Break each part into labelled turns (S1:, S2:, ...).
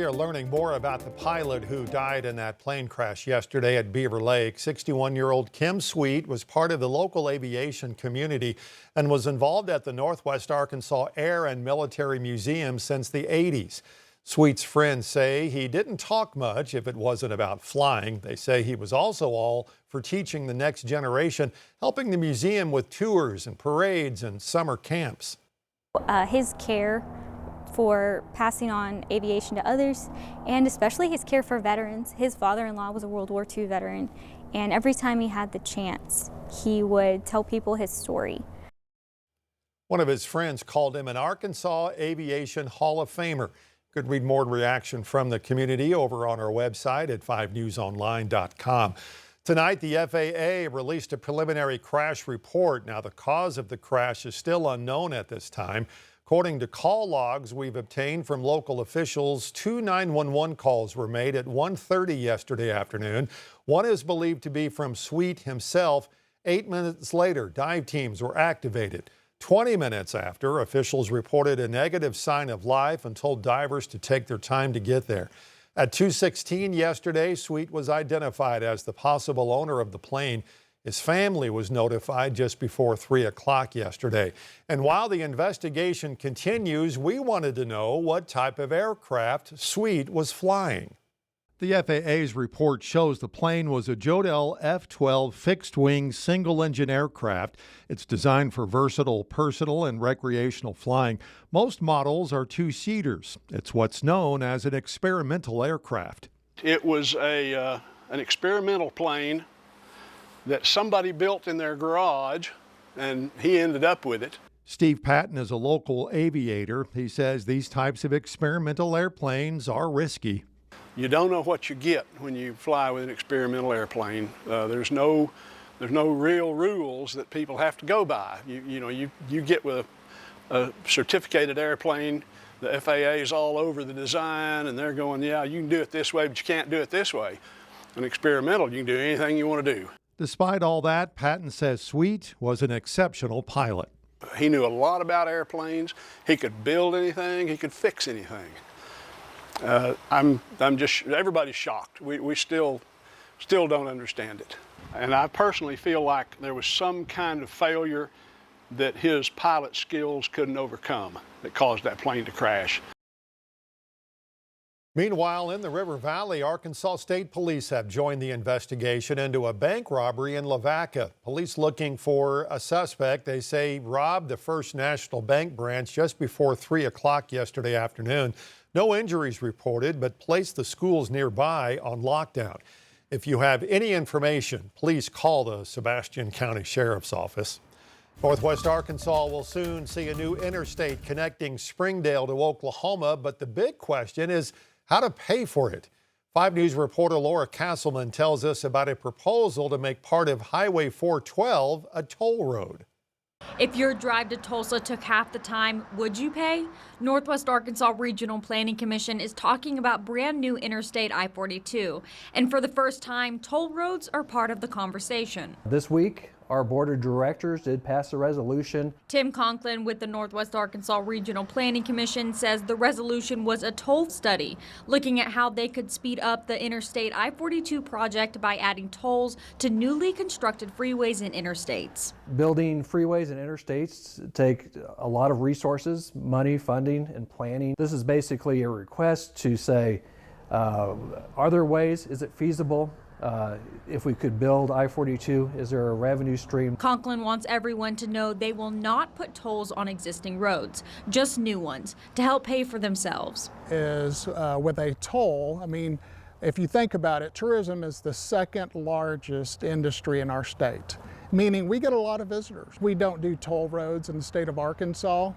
S1: We are learning more about the pilot who died in that plane crash yesterday at Beaver Lake. 61-year-old Kim Sweet was part of the local aviation community and was involved at the Northwest Arkansas Air and Military Museum since the 80s. Sweet's friends say he didn't talk much if it wasn't about flying. They say he was also all for teaching the next generation, helping the museum with tours and parades and summer camps.
S2: His care for passing on aviation to others, and especially his care for veterans. His father-in-law was a World War II veteran, and every time he had the chance, he would tell people his story.
S1: One of his friends called him an Arkansas Aviation Hall of Famer. You could read more reaction from the community over on our website at 5newsonline.com. Tonight, the FAA released a preliminary crash report. Now, the cause of the crash is still unknown at this time. According to call logs we've obtained from local officials, 2 911 calls were made at 1:30 yesterday afternoon. One is believed to be from Sweet himself. 8 minutes later, dive teams were activated. 20 minutes after, officials reported a negative sign of life and told divers to take their time to get there. At 2:16 yesterday, Sweet was identified as the possible owner of the plane. His family was notified just before 3 o'clock yesterday. And while the investigation continues, we wanted to know what type of aircraft Sweet was flying. The FAA's report shows the plane was a Jodel F-12 fixed-wing single-engine aircraft. It's designed for versatile personal and recreational flying. Most models are two-seaters. It's what's known as an experimental aircraft.
S3: It was an experimental plane that somebody built in their garage, and he ended up with it.
S1: Steve Patton is a local aviator. He says these types of experimental airplanes are risky.
S3: You don't know what you get when you fly with an experimental airplane. There's no real rules that people have to go by. You get with a certificated airplane, the FAA is all over the design, and they're going, yeah, you can do it this way, but you can't do it this way. An experimental, you can do anything you want to do.
S1: Despite all that, Patton says Sweet was an exceptional pilot.
S3: He knew a lot about airplanes. He could build anything. He could fix anything. Everybody's shocked. We still don't understand it. And I personally feel like there was some kind of failure that his pilot skills couldn't overcome that caused that plane to crash.
S1: Meanwhile, in the River Valley, Arkansas State Police have joined the investigation into a bank robbery in Lavaca. Police looking for a suspect they say robbed the First National Bank branch just before 3 o'clock yesterday afternoon. No injuries reported, but placed the schools nearby on lockdown. If you have any information, please call the Sebastian County Sheriff's Office. Northwest Arkansas will soon see a new interstate connecting Springdale to Oklahoma, but the big question is how to pay for it. 5 News reporter Laura Castleman tells us about a proposal to make part of Highway 412 a toll road.
S4: If your drive to Tulsa took half the time, would you pay? Northwest Arkansas Regional Planning Commission is talking about brand new Interstate I-42. And for the first time, toll roads are part of the conversation.
S5: This week, our board of directors did pass a resolution.
S4: Tim Conklin with the Northwest Arkansas Regional Planning Commission says the resolution was a toll study, looking at how they could speed up the Interstate I-42 project by adding tolls to newly constructed freeways and interstates.
S5: Building freeways and interstates take a lot of resources, money, funding, and planning. This is basically a request to say, are there ways, is it feasible? If we could build I-42, is there a revenue stream?
S4: Conklin wants everyone to know they will not put tolls on existing roads, just new ones, to help pay for themselves.
S6: Is with a toll, I mean, if you think about it, tourism is the second largest industry in our state, meaning we get a lot of visitors. We don't do toll roads in the state of Arkansas.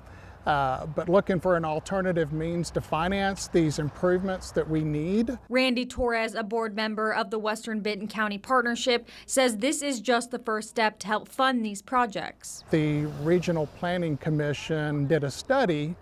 S6: But looking for an alternative means to finance these improvements that we need.
S4: Randy Torres, a board member of the Western Benton County Partnership, says this is just the first step to help fund these projects.
S6: The Regional Planning Commission did a study.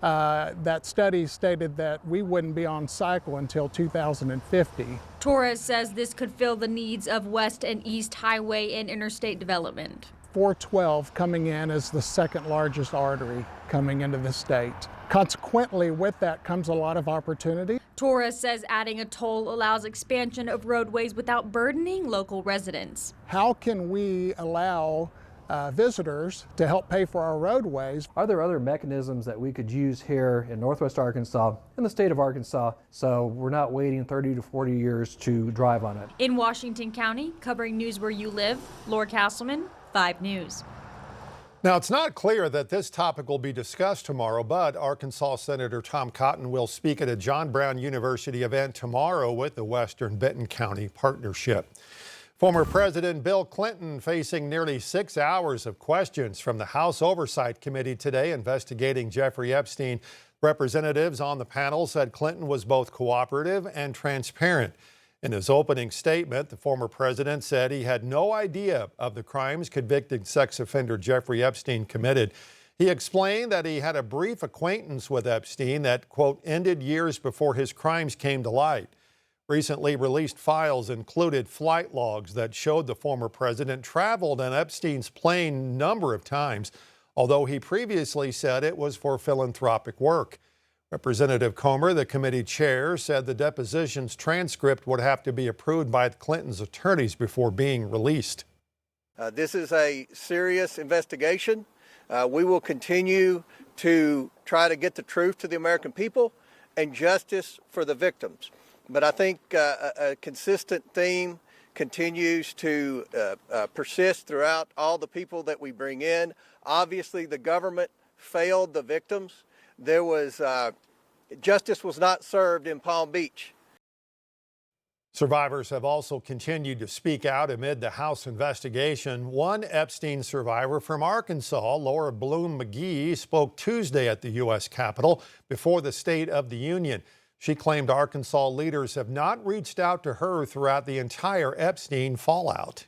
S6: That study stated that we wouldn't be on cycle until 2050.
S4: Torres says this could fill the needs of West and East Highway and interstate development.
S6: 412 coming in as the second largest artery coming into the state. Consequently, with that comes a lot of opportunity.
S4: Torres says adding a toll allows expansion of roadways without burdening local residents.
S6: How can we allow visitors to help pay for our roadways?
S5: Are there other mechanisms that we could use here in Northwest Arkansas, in the state of Arkansas, so we're not waiting 30 to 40 years to drive on it?
S4: In Washington County, covering news where you live, Laura Castleman, 5 News.
S1: Now, it's not clear that this topic will be discussed tomorrow, but Arkansas Senator Tom Cotton will speak at a John Brown University event tomorrow with the Western Benton County Partnership. Former President Bill Clinton facing nearly 6 hours of questions from the House Oversight Committee today investigating Jeffrey Epstein. Representatives on the panel said Clinton was both cooperative and transparent. In his opening statement, the former president said he had no idea of the crimes convicted sex offender Jeffrey Epstein committed. He explained that he had a brief acquaintance with Epstein that, quote, ended years before his crimes came to light. Recently released files included flight logs that showed the former president traveled on Epstein's plane a number of times, although he previously said it was for philanthropic work. Representative Comer, the committee chair, said the deposition's transcript would have to be approved by Clinton's attorneys before being released.
S7: This is a serious investigation. We will continue to try to get the truth to the American people and justice for the victims. But I think a consistent theme continues to persist throughout all the people that we bring in. Obviously, the government failed the victims. There was justice was not served in Palm Beach.
S1: Survivors have also continued to speak out amid the House investigation. One Epstein survivor from Arkansas, Laura Bloom McGee, spoke Tuesday at the U.S. Capitol before the State of the Union. She claimed Arkansas leaders have not reached out to her throughout the entire Epstein fallout.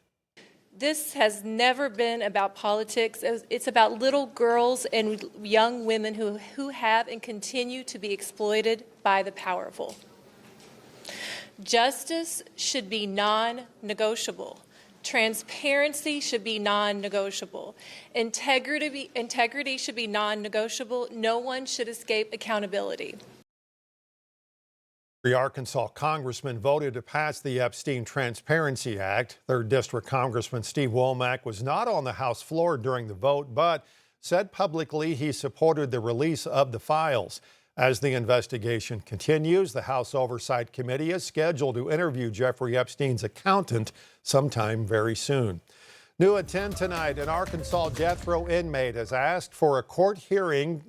S8: This has never been about politics. It's about little girls and young women who have and continue to be exploited by the powerful. Justice should be non-negotiable. Transparency should be non-negotiable. Integrity should be non-negotiable. No one should escape accountability.
S1: The Arkansas congressman voted to pass the Epstein Transparency Act. 3rd District Congressman Steve Womack was not on the House floor during the vote, but said publicly he supported the release of the files. As the investigation continues, the House Oversight Committee is scheduled to interview Jeffrey Epstein's accountant sometime very soon. New at 10 tonight, an Arkansas death row inmate has asked for a court hearing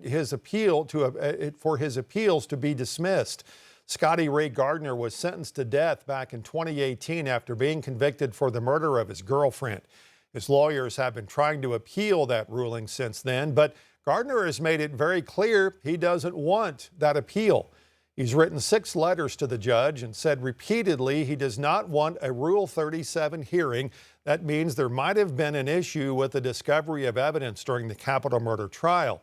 S1: for his appeals to be dismissed. Scotty Ray Gardner was sentenced to death back in 2018 after being convicted for the murder of his girlfriend. His lawyers have been trying to appeal that ruling since then, but Gardner has made it very clear he doesn't want that appeal. He's written 6 letters to the judge and said repeatedly he does not want a Rule 37 hearing. That means there might have been an issue with the discovery of evidence during the Capitol murder trial.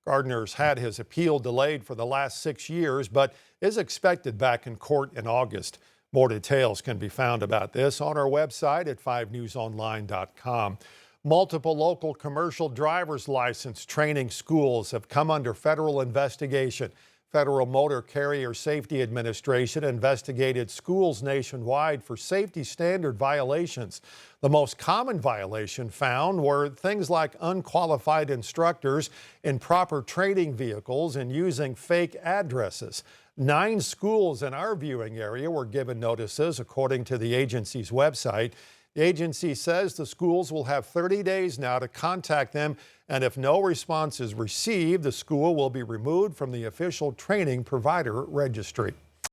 S1: Gardner's had his appeal delayed for the last 6 years, but is expected back in court in August. More details can be found about this on our website at 5newsonline.com. Multiple local commercial driver's license training schools have come under federal investigation. Federal Motor Carrier Safety Administration investigated schools nationwide for safety standard violations. The most common violation found were things like unqualified instructors, improper training vehicles, and using fake addresses. 9 schools in our viewing area were given notices, according to the agency's website. The agency says the schools will have 30 days now to contact them, and if no response is received, the school will be removed from the official training provider registry.